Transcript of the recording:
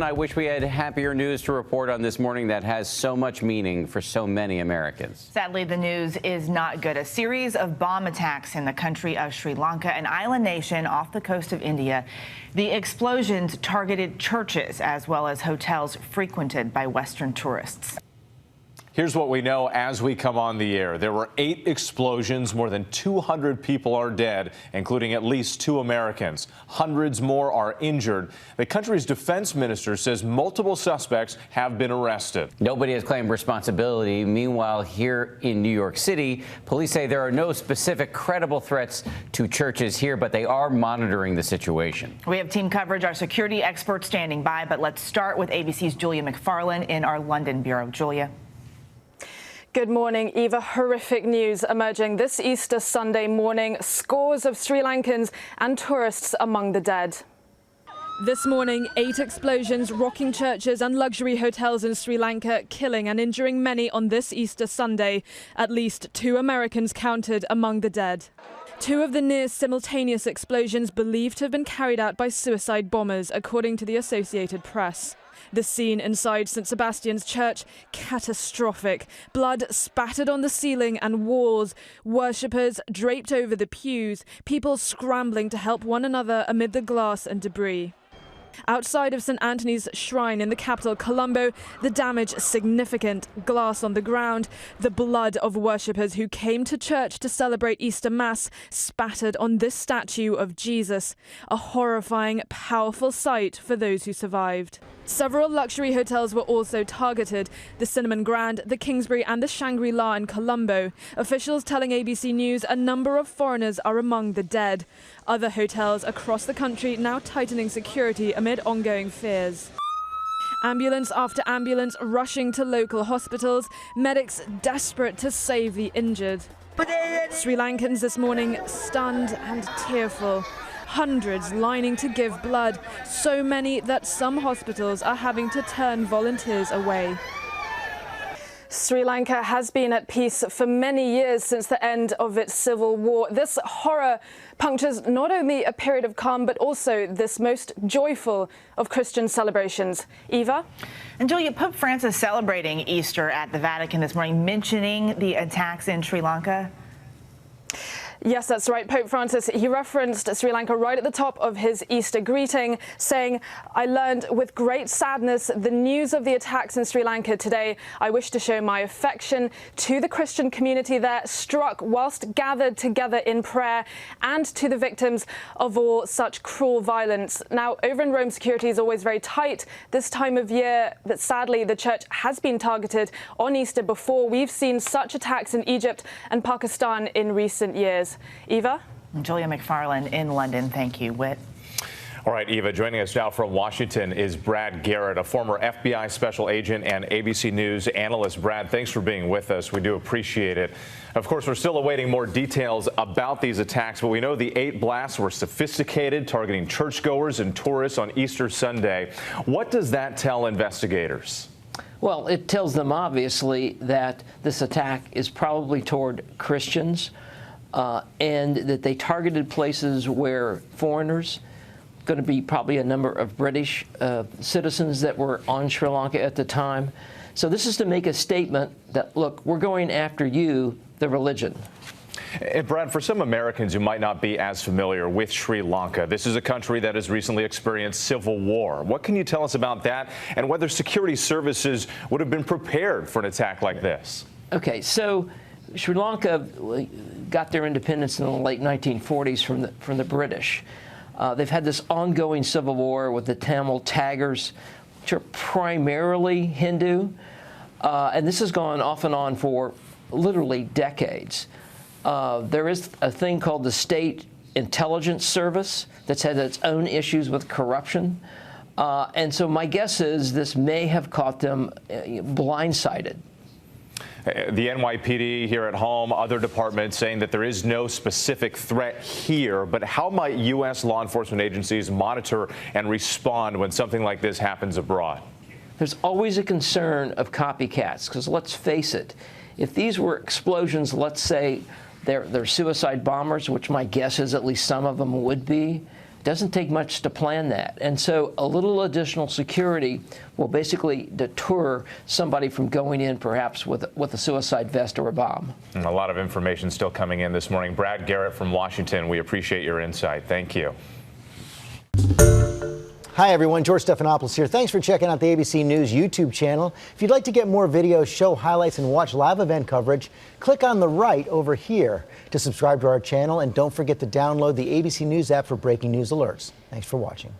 I wish we had happier news to report on this morning that has so much meaning for so many Americans. Sadly, the news is not good. A series of bomb attacks in the country of Sri Lanka, an island nation off the coast of India. The explosions targeted churches as well as hotels frequented by Western tourists. Here's what we know as we come on the air. There were 8 explosions. More than 200 people are dead, including at least 2 Americans. Hundreds more are injured. The country's defense minister says multiple suspects have been arrested. Nobody has claimed responsibility. Meanwhile, here in New York City, police say there are no specific credible threats to churches here, but they are monitoring the situation. We have team coverage, our security experts standing by, but let's start with ABC's Julia McFarlane in our London bureau. Julia. Good morning, Eva. Horrific news emerging this Easter Sunday morning. Scores of Sri Lankans and tourists among the dead. This morning, 8 explosions rocking churches and luxury hotels in Sri Lanka, killing and injuring many on this Easter Sunday. At least 2 Americans counted among the dead. 2 of the near simultaneous explosions believed to have been carried out by suicide bombers, according to the Associated Press. The scene inside St. Sebastian's Church, catastrophic. Blood spattered on the ceiling and walls. Worshippers draped over the pews. People scrambling to help one another amid the glass and debris. Outside of St. Anthony's Shrine in the capital, Colombo, the damage significant. Glass on the ground. The blood of worshippers who came to church to celebrate Easter Mass spattered on this statue of Jesus. A horrifying, powerful sight for those who survived. Several luxury hotels were also targeted, the Cinnamon Grand, the Kingsbury and the Shangri-La in Colombo. Officials telling ABC News a number of foreigners are among the dead. Other hotels across the country now tightening security amid ongoing fears. Ambulance after ambulance rushing to local hospitals, medics desperate to save the injured. Sri Lankans this morning stunned and tearful. Hundreds lining to give blood, so many that some hospitals are having to turn volunteers away. Sri Lanka has been at peace for many years since the end of its civil war. This horror punctures not only a period of calm, but also this most joyful of Christian celebrations. Eva? And Julia, Pope Francis celebrating Easter at the Vatican this morning, mentioning the attacks in Sri Lanka. Yes, that's right. Pope Francis, he referenced Sri Lanka right at the top of his Easter greeting, saying, "I learned with great sadness the news of the attacks in Sri Lanka today. I wish to show my affection to the Christian community there, struck whilst gathered together in prayer, and to the victims of all such cruel violence." Now, over in Rome, security is always very tight this time of year, but sadly, the church has been targeted on Easter before. We've seen such attacks in Egypt and Pakistan in recent years. Eva? Julia McFarlane in London. Thank you, Whit. All right, Eva, joining us now from Washington is Brad Garrett, a former FBI special agent and ABC News analyst. Brad, thanks for being with us. We do appreciate it. Of course, we're still awaiting more details about these attacks, but we know the 8 blasts were sophisticated, targeting churchgoers and tourists on Easter Sunday. What does that tell investigators? Well, it tells them, obviously, that this attack is probably toward Christians, and that they targeted places where foreigners, going to be probably a number of British citizens that were on Sri Lanka at the time. So this is to make a statement that, look, we're going after you, the religion. And Brad, for some Americans who might not be as familiar with Sri Lanka, this is a country that has recently experienced civil war. What can you tell us about that and whether security services would have been prepared for an attack like this? Okay, so Sri Lanka got their independence in the late 1940s from the British. They've had this ongoing civil war with the Tamil Tigers, which are primarily Hindu, and this has gone off and on for literally decades. There is a thing called the State Intelligence Service that's had its own issues with corruption, and so my guess is this may have caught them blindsided. The NYPD here at home, other departments saying that there is no specific threat here, but how might U.S. law enforcement agencies monitor and respond when something like this happens abroad? There's always a concern of copycats, because let's face it, if these were explosions, let's say they're suicide bombers, which my guess is at least some of them would be, Doesn't take much to plan that. And so a little additional security will basically deter somebody from going in perhaps with a suicide vest or a bomb. And a lot of information still coming in this morning. Brad Garrett from Washington, we appreciate your insight. Thank you. Hi, everyone. George Stephanopoulos here. Thanks for checking out the ABC News YouTube channel. If you'd like to get more videos, show highlights, and watch live event coverage, click on the right over here to subscribe to our channel. And don't forget to download the ABC News app for breaking news alerts. Thanks for watching.